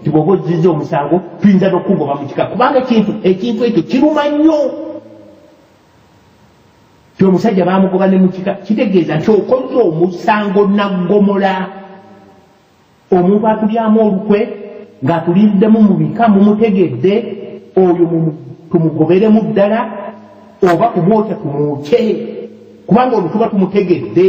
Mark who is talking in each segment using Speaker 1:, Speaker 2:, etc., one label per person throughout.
Speaker 1: kibogo zizo omusango tuyinza n'okugoba mu kika kubanga ekintu ekyo kiruma nnyo ti omusajja baamugoba ne mu kika kitegeeza nti okoze omusango naggomola omuntu atulyamu olukwe ng'atuliddemu mu bika mumutegedde oyo tumugoberemu ddala oba kumwokya tumwokye kubanga olwo tuba tumutegedde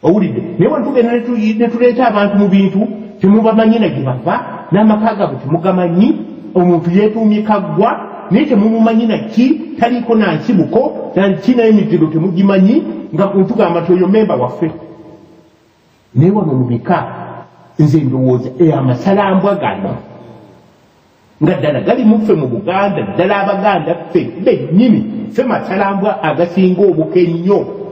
Speaker 1: owulidde naye wantugenda ne tuleeta abantu mu bintu temubamanyi na gye bava n'amaka gaabwe temugamanyi omuntu yeetuumye kaggwa naye temumumanyi naki taliiko na nsibuko naki naye emiziro temugimanyi nga ntugamba nti oyo memba waffe naye wano mu bika nze ndowooza amasalambwa gano nga ddala gali muffe mu Buganda ddala Abaganda ffe bennyini ffe masalambwa agasinga obuke nnyo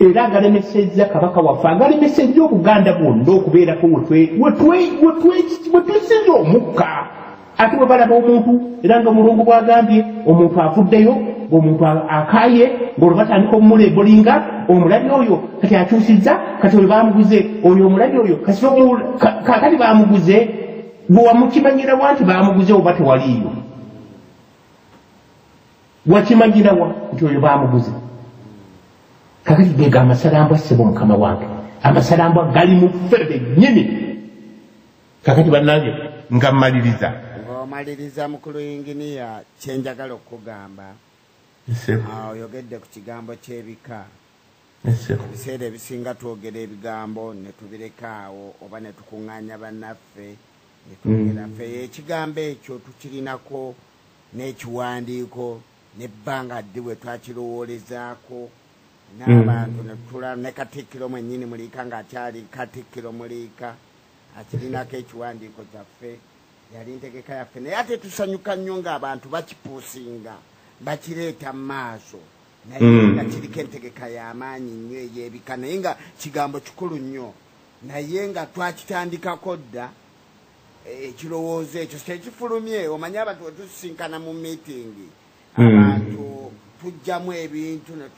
Speaker 1: era agalemesezza kabaka waffe agalemesezza Obuganda bwonna okubeerako wetwesinza omukka ate bwe balaba omuntu era nga Mulungu bw'agambye omuntu avuddeyo ng'omuntu akaaye ng'olwo batandika omumuleebolinga omulabi oyo kati akyusizza kati oyo baamuguze oyo omulabi oyo kakati baamuguze bwe wamukimanyirawa nti baamuguze oba tewaliiyo wakimanyirawa nti oyo baamuguze kakati gega amasalambwa ssebo mukama wange amasalambwa gali mu ffe bennyini kakati bannange nga mmaliriza
Speaker 2: ng'omaliriza mukulu inginiya kyenjagala okugamba oyogedde ku kigambo ky'ebika ebiseera ebisinga twogera ebigambo ne tubirekaawo oba ne tukuŋŋaanya bannaffe ne twogera ffe ekigambo ekyo tukirinako n'ekiwandiiko n'ebbanga ddi bwe twakirowoolezaako n'abantu ne tutula ne Katikkiro mwennyini Muliika ng'akyali Katikkiro Muliika akirinako ekiwandiiko kyaffe yali ntegeka yaffe naye ate tusanyuka nnyo ng'abantu bakipuusinga bakireeta mu maaso naye nga kiriko entegeka y'amaanyi nnyo ey'ebika naye nga kigambo kikulu nnyo naye nga twakitandikako dda ekirowoozo ekyo kyekifulumye omanye abantu bwe tusisinkana mu miitingi abantu tujjamu ebintu ne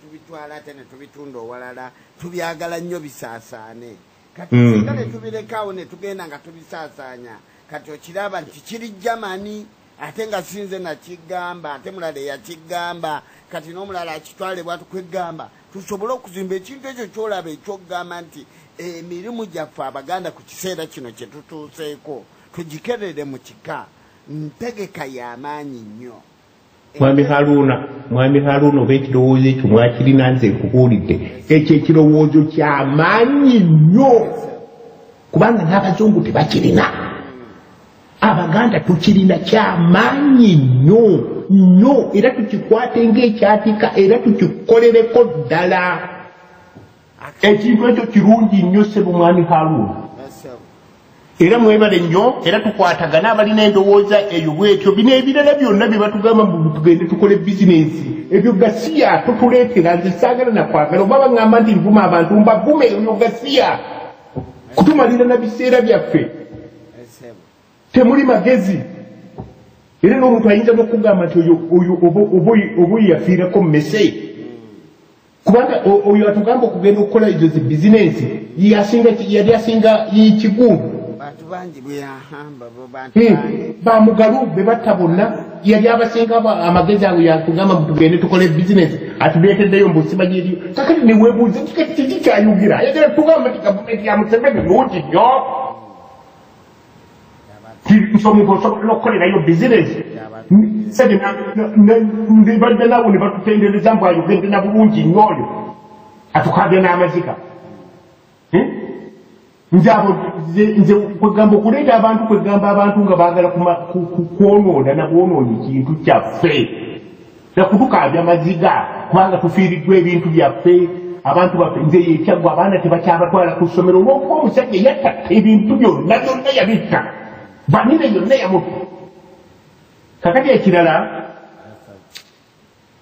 Speaker 2: tubitwala ate ne tubitunda owalala tubyagala nnyo bisaasaane kati singa ne tubirekawo ne tugenda nga tubisaasaanya kati okiraba nti kiri Germany ate nga sinze nakigamba ate mulala eyakigamba kati n'omulala akitwale bwatu kwegamba tusobole okuzimba ekintu ekyo kyolaba ekyokugamba nti emirimu gyaffe Abaganda ku kiseera kino kye tutuuseeko tugikerere mu kika ntegeka y'amaanyi nnyo
Speaker 1: Mwami Haruna oba ekirowoozo ekyo mwakirina nze nkubuulidde ekyo ekirowoozo ky'amaanyi nnyo kubanga n'Abazungu tebakirina Abaganda tukirina ky'amaanyi nnyo era tukikwate ng'ekyatika era tukikolereko ddala ekintu ekyo kirungi nnyo ssebo Mwami Haruna era mwebale nnyo era tukwatagana abalina endowooza eyo bwetyo bino ebirala byonna bye batugamba tugende tukole bizinensi ebyo gasiya tutuleetera nze saagala nakwagala oba baŋŋamba nti nvuma abantu mbavume eyo gasiya kutumalira na biseera byaffe temuli magezi era n'omuntu ayinza n'okugamba nti oba yafiirako mmese kubanga oyo atugamba okugenda okukola ezo zi bizinensi yali asinga kigundu bamugalu be batta bonna yali abasinga amagezi ago yatugamba tugende tukole bizinensi atuleeteddeyo mbusiba gyeriyo kakati neweebuuza kiki kyayugira ayagala tugamba nti gavumenti ya Museveni nnungi nnyo nti omuntu osobola okukolerayo bizinensi badde nabo ne batutendereza mbu ayogedde na bulungi nnyo oyo atukabya n'amazika nze kwegamba okuleeta abantu kwegamba abantu nga baagala kwonoona na bwonoona ekintu kyaffe nakutukabya maziga kubanga tufiiriddwa ebintu byaffe abantu baffe nze yekyaggwa abaana tebakyabatwala ku ssomero olw'okuba omusajja yatta ebintu byonna yabitta banine yonna yamutu kakati ekirala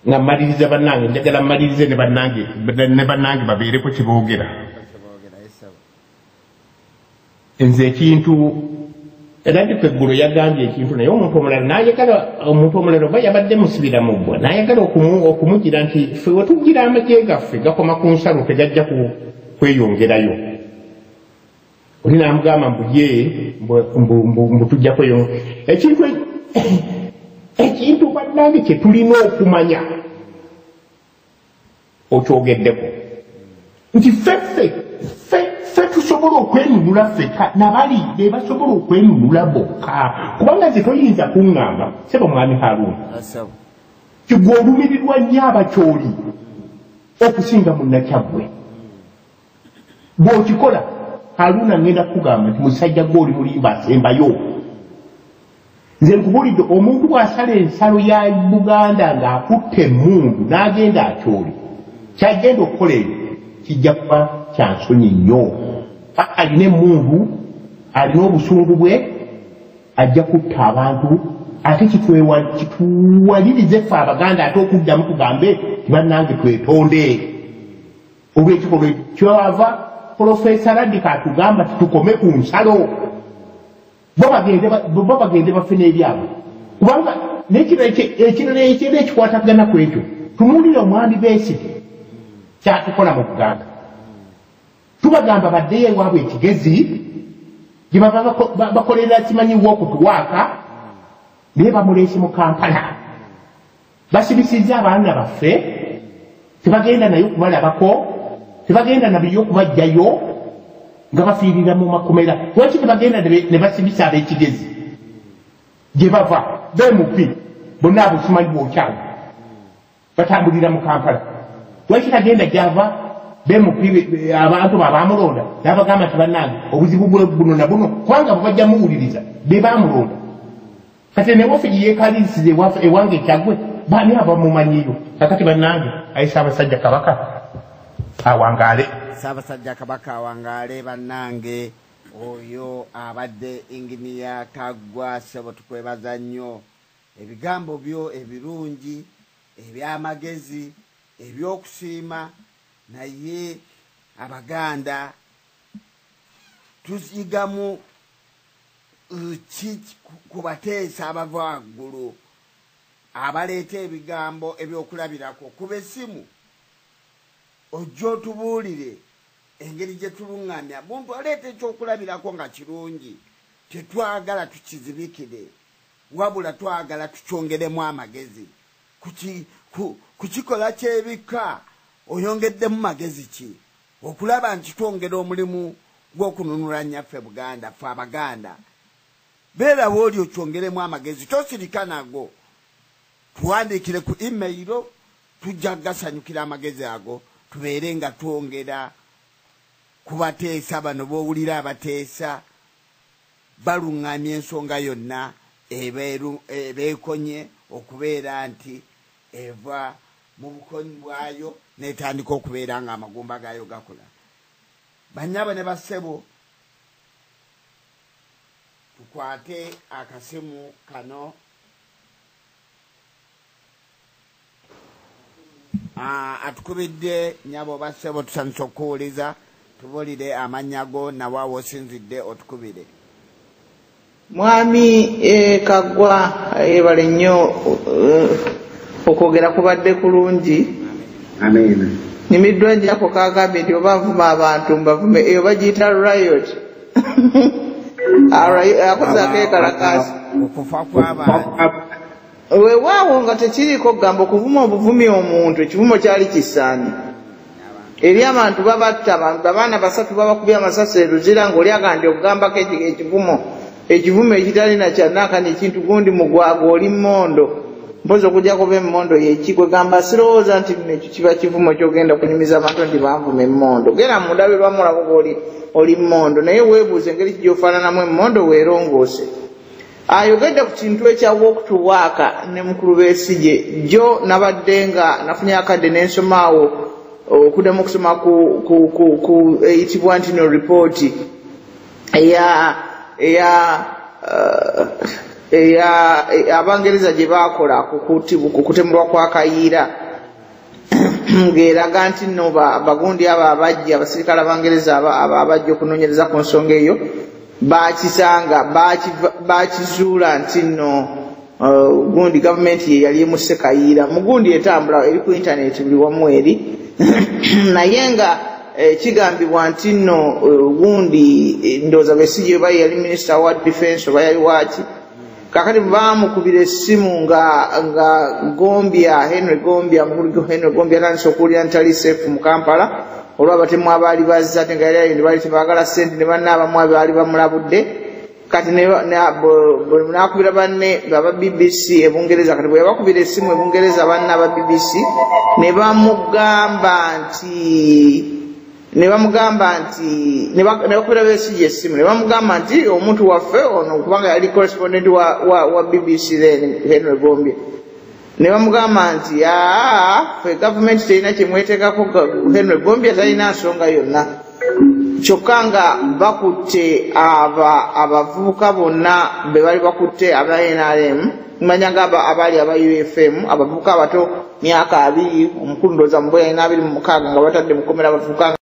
Speaker 1: nga mmaliriza bannange njagala mmalirize ne bannange babeereko kiboogera nze ekintu era nti Kweggulu yagambye ekintu naye omuntu omulala oba yabadde musibira mubbwa n'ayagala okumugira nti ffe wetugira amagye gaffe gakoma ku nsalo tegajja kweyongerayo olina amugamba mbuye mbutujjakoyo ekintu bannange kye tulina okumanya okyogeddeko nti ffe tusobola okwenunula ffeka nabali be basobola okwenunula bokka kubanga ze toyinza kuŋŋamba sebo mwami Haruna kigwe olumirirwa nnyo abakyoli okusinga munnakyaggwe bw'okikola Haruna ngenda kugamba nti musajja gw'oli mulimba asembayo nze nkubulidde omuntu bw'asala ensalo ya Buganda ng'akutte emmundu n'agenda akyoli kyagenda okukola ebyo kijja kuba kyansonyi nnyo alina emmundu alina obusungu bwe ajja kutta abantu ate kituwalirize ffe Abaganda ate okuddamu tugambe tibannange twetonde olw'ekikolwa kyava Profesa Radika atugamba tutukome ku nsalo bo bagende bafune ebyabwe kubanga n'ekirala ekikwatagana ku ekyo tumuwulire omwami Besigye kyatukola mu Buganda tubagamba baddeyo ewaabwe ekigezi gye bava bakolera kimanyiwo okutuwaaka naye bamuleese mu Kampala basibisizza abaana baffe tebagenda naye okubalabako tebagenda nabiyo okubajjayo nga bafiirira mu makomera lwaki tebagenda ne basibisa ab'ekigezi gye bava bemupi bonna abo simanyi bwokyawo batambulira mu Kampala lwaki tagenda gyava bemupi abantu babamulonda n'abagamba nti bannange obuzibu buno na buno kubanga bwebajja muwuliriza be bamulonda kati newofe gye yeekalisiza ewange ekyaggwe baani abamumanyiyo kakati bannange ayisa abasajja Kabaka awangale
Speaker 2: Ssaabasajja Kabaka awangale bannange oyo abadde Inginiya Kaggwa Ssebo tukwebaza nnyo ebigambo byo ebirungi ebyamagezi ebyokusiima naye Abaganda tuzigamu kubateesa abava waggulu abaleeta ebigambo ebyokulabirako kuba essimu ojja otubuulire engeri gye tuluŋŋamya muntu aleeta ekyokulabirako nga kirungi tetwagala tukizibikire wabula twagala tukyongeremu amagezi ku kikola ky'ebika oyongeddemu magezi ki okulaba nti twongera omulimu gw'okununula nnyaffe Buganda ffe Abaganda beera bw'oli okyongeremu amagezi tosirika nago tuwandiikire ku emailo tujja gasanyukira amagezi ago tubeere nga twongera kubateesa bano b'owulira abateesa baluŋŋamya ensonga yonna ebeekonye okubeera nti eva mu bukonyi bwayo n'etandika okubeera nga amagumba gaayo gakola bannyabo ne bassebo tukwate akasimu kano atukubidde nyabo bassebo tusanyusa okuwuliza tubulire amannya go nawaawo osinzidde otukubire
Speaker 3: mwami Kaggwa ebale nnyo okwogera kubadde kulungi
Speaker 4: amen
Speaker 3: nimiddwa njako kagambye nti oba nvuma abantu mbavume eyo bagiyita riot akozaako ekalakasi
Speaker 2: okufa kw'abantu
Speaker 3: weewaawo nga tekiriko kugamba okuvuma obuvumi omuntu ekivumo kyali kisaanye eri abantu babatta abaana basatu babakubya amasasi eruzira ng'oli agandi okugambako ekivumo ekitalina kyanaaka nekintu gundi mugwago oli mmondo mpozi okujja kuba emmondo yekigwe gamba sirowooza nti nekyo kiba kivumo kyogenda kunyumiza abantu nti banvuma emmondo gera munda be bamulabo oli mmondo naye weebuuza engeri kijyofaananamu emmondo weerongoose ayogedde ku kintu ekya walk to work ne mukulu Besigye jo nabadde nga nafunye akadde n'ensomaawo okuddamu okusoma ku eyitibwa nti no report Abangereza gye baakola ku kutemulwa kwa Kayiira ng'eraga nti nno bagundi abo abajja abasirikale Abangereza abajja okunoonyereza ku nsonga eyo baakisanga baakizuula nti nno gundi gavumenti ye yali emusse Kayiira mugundi etambula eri ku intaneti buli wamu eri naye nga kigambibwa nti nno gundi ndowooza Besigye oba yali Minister wa Defence oba yali waki kakati baamukubira essimu nga Henry Gombya mukulu Henry Gombya atandise okuwulira nti ali safe mu Kampala olw'abatemu abaali bazze ate nga yali baali tebaagala ssente ne banne abamu abaali bamulabudde kati nakubira banne aba BBC ebungereza kati bwe yabakubira essimu ebungereza banne aba BBC ne bakubira Besigye essimu ne bamugamba nti omuntu waffe ono kubanga yali correspondent wa BBC Henry Gombya ne bamugamba nti ffe gavumenti terina kyemweteekako Henry Gombya talina nsonga yonna kyokka nga bakutte abavubuka bonna be bali bakutte aba NRM manya nga abaali aba UFM abavubuka abato myaka 2 omukulu ndowooza mu 2026 nga batadde mukomera abavubuka